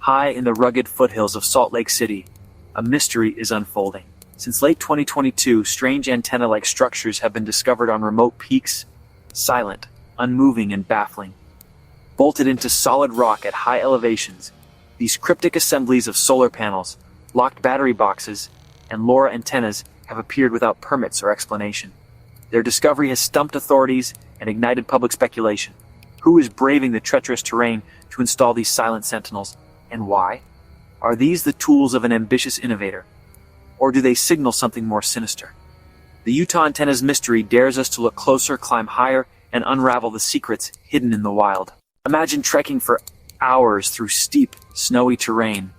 High in the rugged foothills of Salt Lake City, a mystery is unfolding. Since late 2022, strange antenna-like structures have been discovered on remote peaks, silent, unmoving, and baffling. Bolted into solid rock at high elevations, these cryptic assemblies of solar panels, locked battery boxes, and LoRa antennas have appeared without permits or explanation. Their discovery has stumped authorities and ignited public speculation. Who is braving the treacherous terrain to install these silent sentinels, and why? Are these the tools of an ambitious innovator, or do they signal something more sinister? The Utah antenna's mystery dares us to look closer, climb higher, and unravel the secrets hidden in the wild. Imagine trekking for hours through steep, snowy terrain,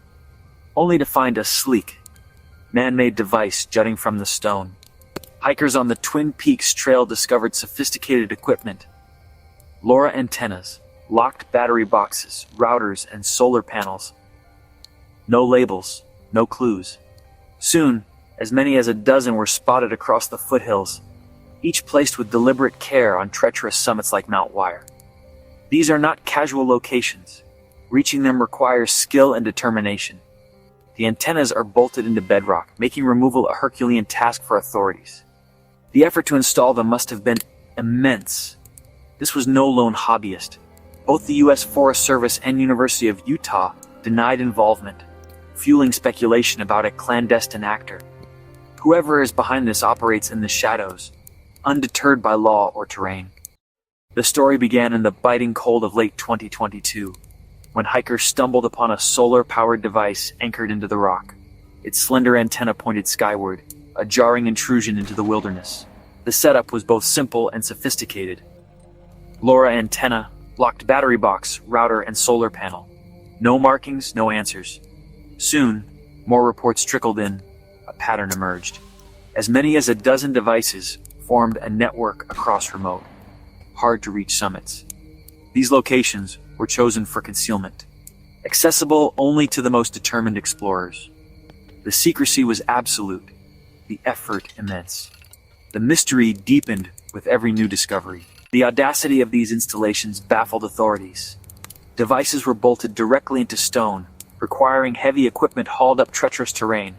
only to find a sleek, man-made device jutting from the stone. Hikers on the Twin Peaks Trail discovered sophisticated equipment: LoRa antennas, locked battery boxes, routers, and solar panels. No labels, no clues. Soon, as many as a dozen were spotted across the foothills, each placed with deliberate care on treacherous summits like Mount Wire. These are not casual locations. Reaching them requires skill and determination. The antennas are bolted into bedrock, making removal a Herculean task for authorities. The effort to install them must have been immense. This was no lone hobbyist. Both the U.S. Forest Service and University of Utah denied involvement, fueling speculation about a clandestine actor. Whoever is behind this operates in the shadows, undeterred by law or terrain. The story began in the biting cold of late 2022, when hikers stumbled upon a solar-powered device anchored into the rock. Its slender antenna pointed skyward, a jarring intrusion into the wilderness. The setup was both simple and sophisticated. LoRa antenna, locked battery box, router, and solar panel. No markings, no answers. Soon, more reports trickled in. A pattern emerged. As many as a dozen devices formed a network across remote, hard-to-reach summits. These locations were chosen for concealment, accessible only to the most determined explorers. The secrecy was absolute, the effort immense. The mystery deepened with every new discovery. The audacity of these installations baffled authorities. Devices were bolted directly into stone, requiring heavy equipment hauled up treacherous terrain.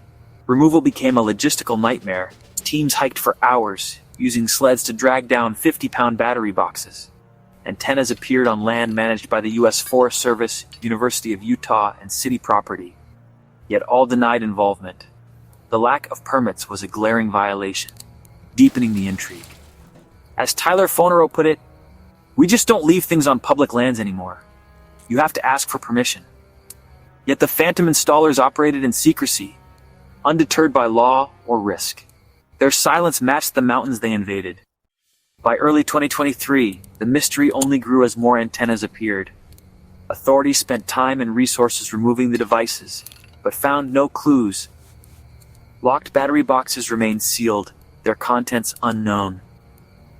Removal became a logistical nightmare. Teams hiked for hours, using sleds to drag down 50-pound battery boxes. Antennas appeared on land managed by the U.S. Forest Service, University of Utah, and city property, yet all denied involvement. The lack of permits was a glaring violation, deepening the intrigue. As Tyler Fonero put it, "We just don't leave things on public lands anymore. You have to ask for permission." Yet the phantom installers operated in secrecy, undeterred by law or risk. Their silence matched the mountains they invaded. By early 2023, the mystery only grew as more antennas appeared. Authorities spent time and resources removing the devices, but found no clues. Locked battery boxes remained sealed, their contents unknown.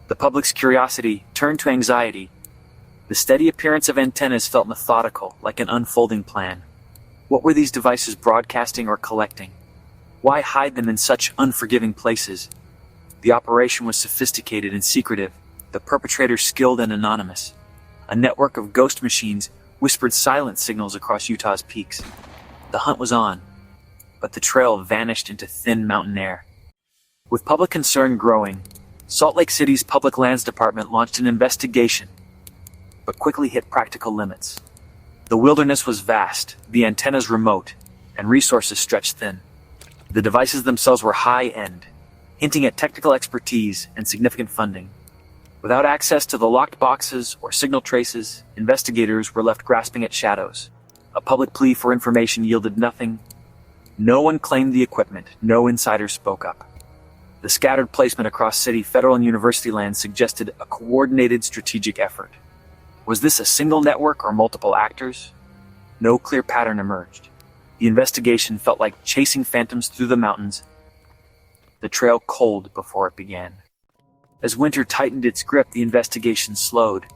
The public's curiosity turned to anxiety. The steady appearance of antennas felt methodical, like an unfolding plan. What were these devices broadcasting or collecting? Why hide them in such unforgiving places? The operation was sophisticated and secretive, the perpetrators skilled and anonymous. A network of ghost machines whispered silent signals across Utah's peaks. The hunt was on, but the trail vanished into thin mountain air. With public concern growing, Salt Lake City's Public Lands Department launched an investigation, but quickly hit practical limits. The wilderness was vast, the antennas remote, and resources stretched thin. The devices themselves were high-end, hinting at technical expertise and significant funding. Without access to the locked boxes or signal traces, investigators were left grasping at shadows. A public plea for information yielded nothing. No one claimed the equipment, no insider spoke up. The scattered placement across city, federal, and university lands suggested a coordinated strategic effort. Was this a single network or multiple actors? No clear pattern emerged. The investigation felt like chasing phantoms through the mountains, the trail cold before it began. As winter tightened its grip, the investigation slowed.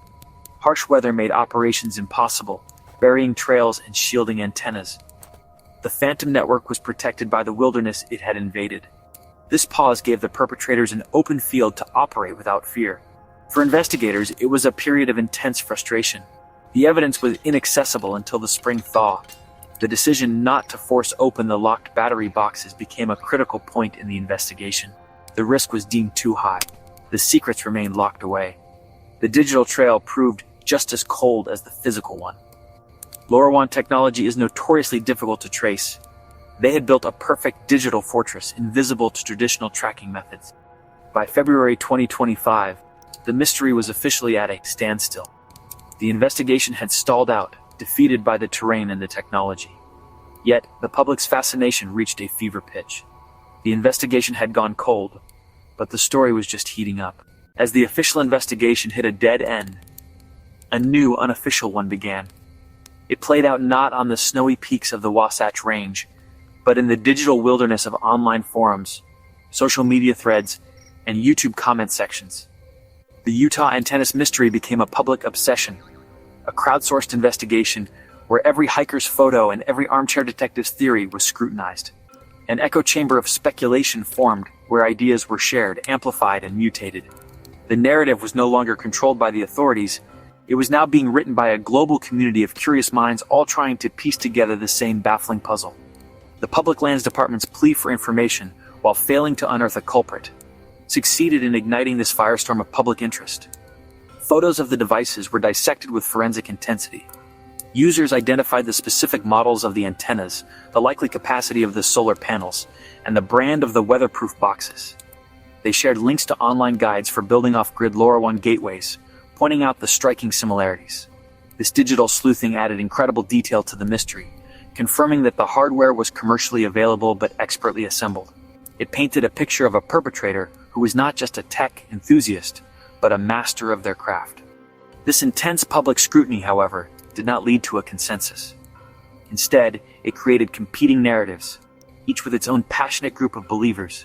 Harsh weather made operations impossible, burying trails and shielding antennas. The phantom network was protected by the wilderness it had invaded. This pause gave the perpetrators an open field to operate without fear. For investigators, it was a period of intense frustration. The evidence was inaccessible until the spring thaw. The decision not to force open the locked battery boxes became a critical point in the investigation. The risk was deemed too high. The secrets remained locked away. The digital trail proved just as cold as the physical one. LoRaWAN technology is notoriously difficult to trace. They had built a perfect digital fortress invisible to traditional tracking methods. By February 2025, the mystery was officially at a standstill. The investigation had stalled out, defeated by the terrain and the technology. Yet, the public's fascination reached a fever pitch. The investigation had gone cold, but the story was just heating up. As the official investigation hit a dead end, a new, unofficial one began. It played out not on the snowy peaks of the Wasatch Range, but in the digital wilderness of online forums, social media threads, and YouTube comment sections. The Utah antennas mystery became a public obsession, a crowdsourced investigation where every hiker's photo and every armchair detective's theory was scrutinized. An echo chamber of speculation formed where ideas were shared, amplified, and mutated. The narrative was no longer controlled by the authorities. It was now being written by a global community of curious minds all trying to piece together the same baffling puzzle. The Public Lands Department's plea for information, while failing to unearth a culprit, succeeded in igniting this firestorm of public interest. Photos of the devices were dissected with forensic intensity. Users identified the specific models of the antennas, the likely capacity of the solar panels, and the brand of the weatherproof boxes. They shared links to online guides for building off-grid LoRaWAN gateways, pointing out the striking similarities. This digital sleuthing added incredible detail to the mystery, confirming that the hardware was commercially available but expertly assembled. It painted a picture of a perpetrator who was not just a tech enthusiast, but a master of their craft. This intense public scrutiny, however, did not lead to a consensus. Instead, it created competing narratives, each with its own passionate group of believers.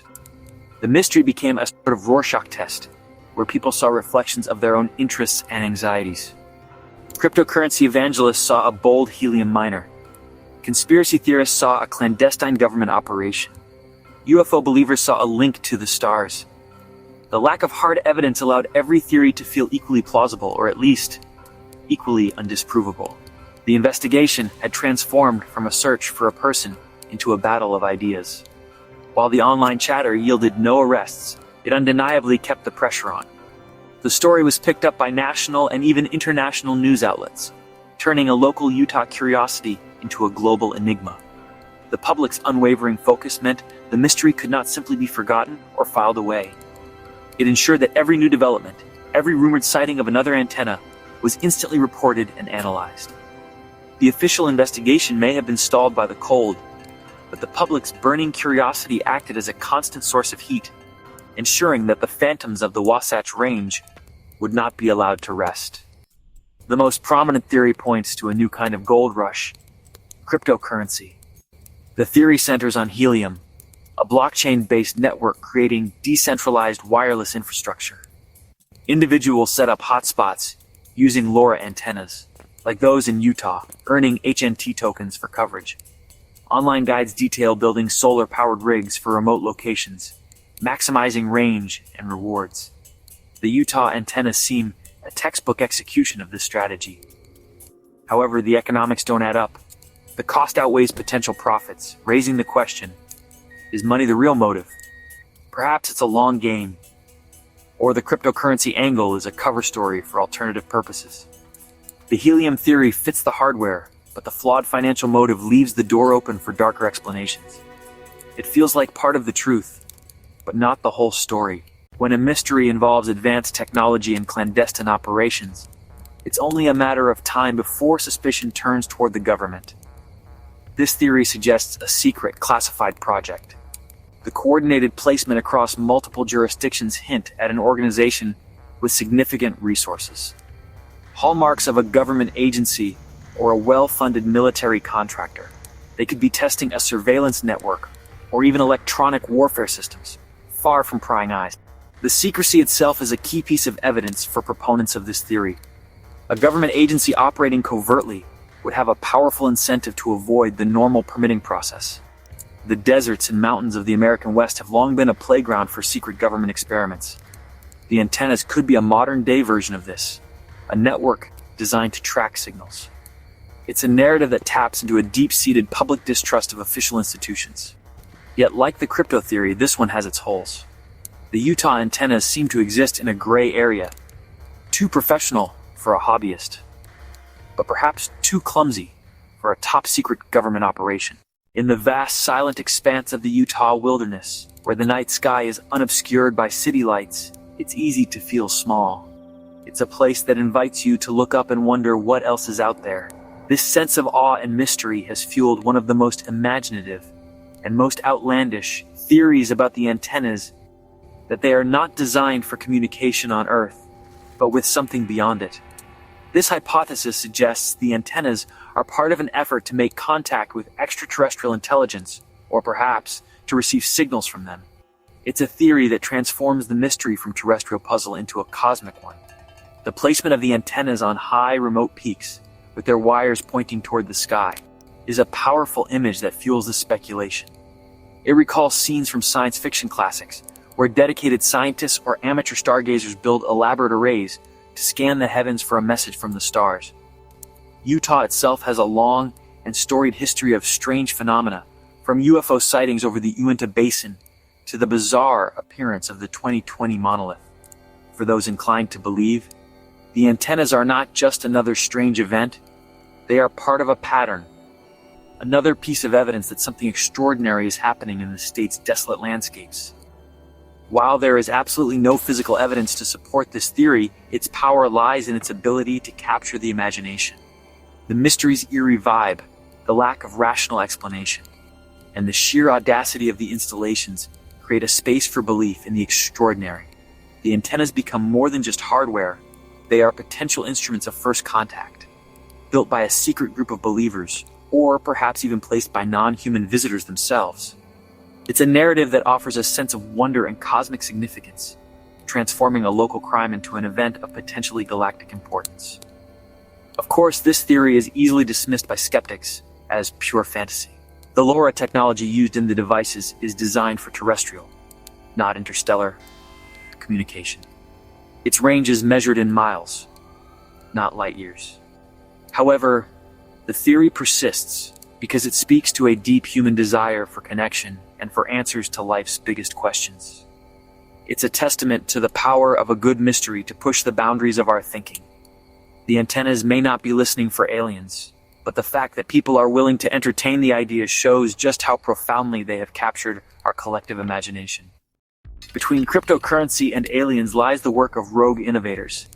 The mystery became a sort of Rorschach test, where people saw reflections of their own interests and anxieties. Cryptocurrency evangelists saw a bold helium miner. Conspiracy theorists saw a clandestine government operation. UFO believers saw a link to the stars. The lack of hard evidence allowed every theory to feel equally plausible, or at least equally undisprovable. The investigation had transformed from a search for a person into a battle of ideas. While the online chatter yielded no arrests, it undeniably kept the pressure on. The story was picked up by national and even international news outlets, turning a local Utah curiosity into a global enigma. The public's unwavering focus meant the mystery could not simply be forgotten or filed away. It ensured that every new development, every rumored sighting of another antenna, was instantly reported and analyzed. The official investigation may have been stalled by the cold, but the public's burning curiosity acted as a constant source of heat, ensuring that the phantoms of the Wasatch Range would not be allowed to rest. The most prominent theory points to a new kind of gold rush: cryptocurrency. The theory centers on helium, a blockchain-based network creating decentralized wireless infrastructure. Individuals set up hotspots using LoRa antennas, like those in Utah, earning HNT tokens for coverage. Online guides detail building solar-powered rigs for remote locations, maximizing range and rewards. The Utah antennas seem a textbook execution of this strategy. However, the economics don't add up. The cost outweighs potential profits, raising the question: is money the real motive? Perhaps it's a long game, or the cryptocurrency angle is a cover story for alternative purposes. The helium theory fits the hardware, but the flawed financial motive leaves the door open for darker explanations. It feels like part of the truth, but not the whole story. When a mystery involves advanced technology and clandestine operations, it's only a matter of time before suspicion turns toward the government. This theory suggests a secret, classified project. The coordinated placement across multiple jurisdictions hint at an organization with significant resources. Hallmarks of a government agency or a well-funded military contractor. They could be testing a surveillance network or even electronic warfare systems, far from prying eyes. The secrecy itself is a key piece of evidence for proponents of this theory. A government agency operating covertly would have a powerful incentive to avoid the normal permitting process. The deserts and mountains of the American West have long been a playground for secret government experiments. The antennas could be a modern-day version of this, a network designed to track signals. It's a narrative that taps into a deep-seated public distrust of official institutions. Yet, like the crypto theory, this one has its holes. The Utah antennas seem to exist in a gray area, too professional for a hobbyist, but perhaps too clumsy for a top-secret government operation. In the vast, silent expanse of the Utah wilderness, where the night sky is unobscured by city lights, it's easy to feel small. It's a place that invites you to look up and wonder what else is out there. This sense of awe and mystery has fueled one of the most imaginative and most outlandish theories about the antennas, that they are not designed for communication on Earth, but with something beyond it. This hypothesis suggests the antennas are part of an effort to make contact with extraterrestrial intelligence, or perhaps to receive signals from them. It's a theory that transforms the mystery from terrestrial puzzle into a cosmic one. The placement of the antennas on high, remote peaks, with their wires pointing toward the sky, is a powerful image that fuels the speculation. It recalls scenes from science fiction classics, where dedicated scientists or amateur stargazers build elaborate arrays to scan the heavens for a message from the stars. Utah itself has a long and storied history of strange phenomena, from UFO sightings over the Uinta Basin to the bizarre appearance of the 2020 monolith. For those inclined to believe, the antennas are not just another strange event, they are part of a pattern, another piece of evidence that something extraordinary is happening in the state's desolate landscapes. While there is absolutely no physical evidence to support this theory, its power lies in its ability to capture the imagination. The mystery's eerie vibe, the lack of rational explanation, and the sheer audacity of the installations create a space for belief in the extraordinary. The antennas become more than just hardware. They are potential instruments of first contact, built by a secret group of believers, or perhaps even placed by non-human visitors themselves. It's a narrative that offers a sense of wonder and cosmic significance, transforming a local crime into an event of potentially galactic importance. Of course, this theory is easily dismissed by skeptics as pure fantasy. The LoRa technology used in the devices is designed for terrestrial, not interstellar, communication. Its range is measured in miles, not light years. However, the theory persists because it speaks to a deep human desire for connection and for answers to life's biggest questions. It's a testament to the power of a good mystery to push the boundaries of our thinking. The antennas may not be listening for aliens, but the fact that people are willing to entertain the idea shows just how profoundly they have captured our collective imagination. Between cryptocurrency and aliens lies the work of rogue innovators.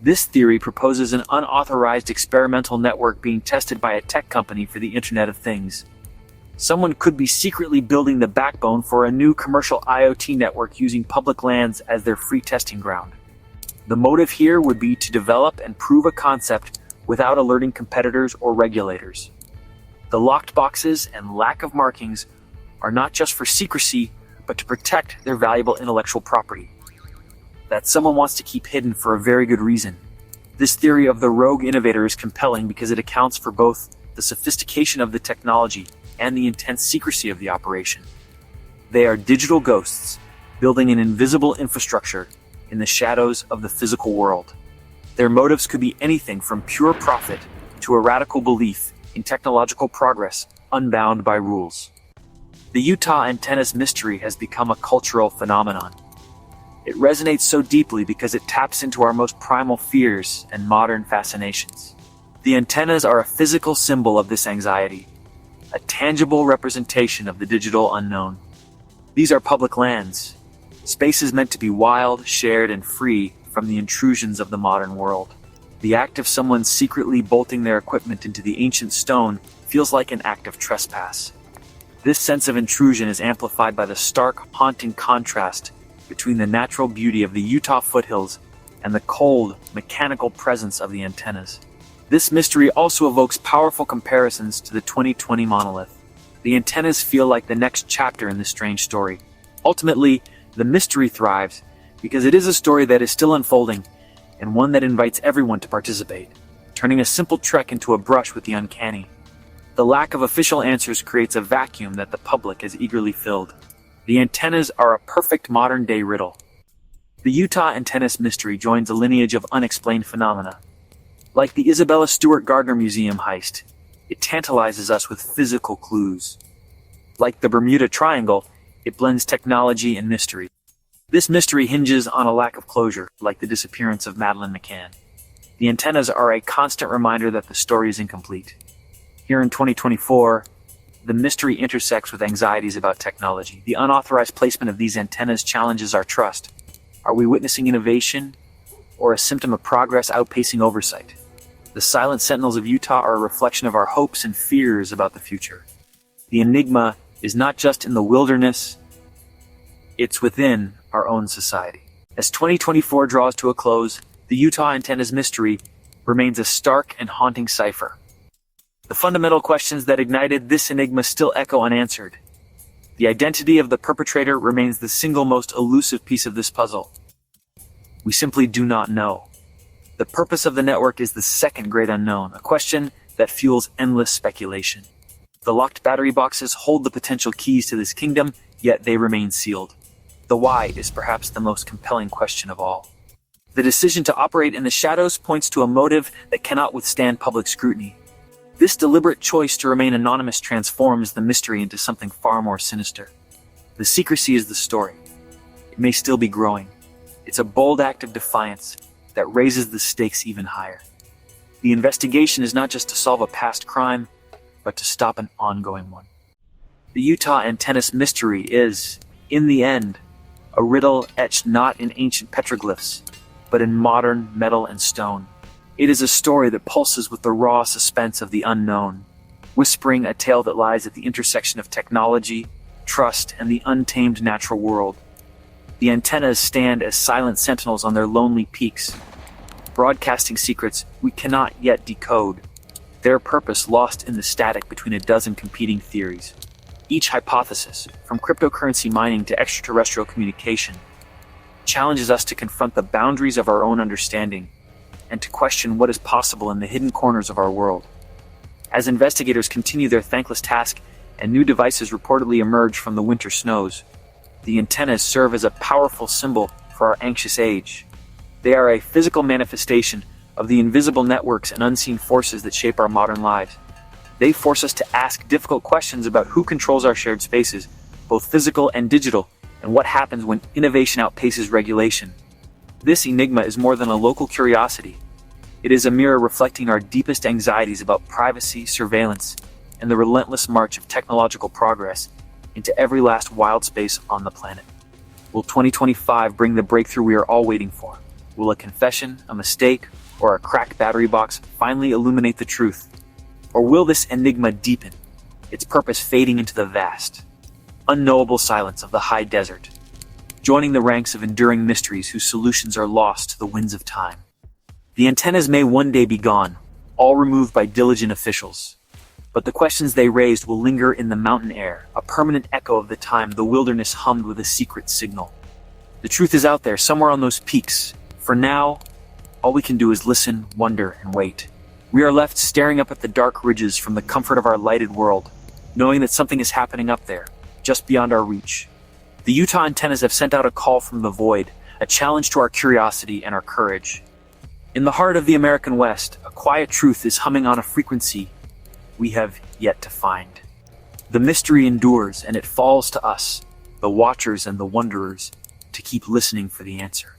This theory proposes an unauthorized experimental network being tested by a tech company for the Internet of Things. Someone could be secretly building the backbone for a new commercial IoT network using public lands as their free testing ground. The motive here would be to develop and prove a concept without alerting competitors or regulators. The locked boxes and lack of markings are not just for secrecy, but to protect their valuable intellectual property that someone wants to keep hidden for a very good reason. This theory of the rogue innovator is compelling because it accounts for both the sophistication of the technology and the intense secrecy of the operation. They are digital ghosts, building an invisible infrastructure in the shadows of the physical world. Their motives could be anything from pure profit to a radical belief in technological progress unbound by rules. The Utah antennas mystery has become a cultural phenomenon. It resonates so deeply because it taps into our most primal fears and modern fascinations. The antennas are a physical symbol of this anxiety, a tangible representation of the digital unknown. These are public lands, spaces meant to be wild, shared, and free from the intrusions of the modern world. The act of someone secretly bolting their equipment into the ancient stone feels like an act of trespass. This sense of intrusion is amplified by the stark, haunting contrast between the natural beauty of the Utah foothills and the cold, mechanical presence of the antennas. This mystery also evokes powerful comparisons to the 2020 monolith. The antennas feel like the next chapter in this strange story. Ultimately, the mystery thrives because it is a story that is still unfolding and one that invites everyone to participate, turning a simple trek into a brush with the uncanny. The lack of official answers creates a vacuum that the public has eagerly filled. The antennas are a perfect modern-day riddle. The Utah antennas mystery joins a lineage of unexplained phenomena. Like the Isabella Stewart Gardner Museum heist, it tantalizes us with physical clues. Like the Bermuda Triangle, it blends technology and mystery. This mystery hinges on a lack of closure, like the disappearance of Madeleine McCann. The antennas are a constant reminder that the story is incomplete. Here in 2024, the mystery intersects with anxieties about technology. The unauthorized placement of these antennas challenges our trust. Are we witnessing innovation or a symptom of progress outpacing oversight? The silent sentinels of Utah are a reflection of our hopes and fears about the future. The enigma is not just in the wilderness, it's within our own society. As 2024 draws to a close, the Utah antennas mystery remains a stark and haunting cipher. The fundamental questions that ignited this enigma still echo unanswered. The identity of the perpetrator remains the single most elusive piece of this puzzle. We simply do not know. The purpose of the network is the second great unknown, a question that fuels endless speculation. The locked battery boxes hold the potential keys to this kingdom, yet they remain sealed. The why is perhaps the most compelling question of all. The decision to operate in the shadows points to a motive that cannot withstand public scrutiny. This deliberate choice to remain anonymous transforms the mystery into something far more sinister. The secrecy is the story. It may still be growing. It's a bold act of defiance that raises the stakes even higher. The investigation is not just to solve a past crime, but to stop an ongoing one. The Utah antennas mystery is, in the end, a riddle etched not in ancient petroglyphs, but in modern metal and stone. It is a story that pulses with the raw suspense of the unknown, whispering a tale that lies at the intersection of technology, trust, and the untamed natural world. The antennas stand as silent sentinels on their lonely peaks, broadcasting secrets we cannot yet decode, their purpose lost in the static between a dozen competing theories. Each hypothesis, from cryptocurrency mining to extraterrestrial communication, challenges us to confront the boundaries of our own understanding and to question what is possible in the hidden corners of our world. As investigators continue their thankless task and new devices reportedly emerge from the winter snows, the antennas serve as a powerful symbol for our anxious age. They are a physical manifestation of the invisible networks and unseen forces that shape our modern lives. They force us to ask difficult questions about who controls our shared spaces, both physical and digital, and what happens when innovation outpaces regulation. This enigma is more than a local curiosity. It is a mirror reflecting our deepest anxieties about privacy, surveillance, and the relentless march of technological progress into every last wild space on the planet. Will 2025 bring the breakthrough we are all waiting for? Will a confession, a mistake, or a cracked battery box finally illuminate the truth? Or will this enigma deepen, its purpose fading into the vast, unknowable silence of the high desert, joining the ranks of enduring mysteries whose solutions are lost to the winds of time? The antennas may one day be gone, all removed by diligent officials. But the questions they raised will linger in the mountain air, a permanent echo of the time the wilderness hummed with a secret signal. The truth is out there, somewhere on those peaks. For now, all we can do is listen, wonder, and wait. We are left staring up at the dark ridges from the comfort of our lighted world, knowing that something is happening up there, just beyond our reach. The Utah antennas have sent out a call from the void, a challenge to our curiosity and our courage. In the heart of the American West, a quiet truth is humming on a frequency we have yet to find. The mystery endures, and it falls to us, the watchers and the wanderers, to keep listening for the answer.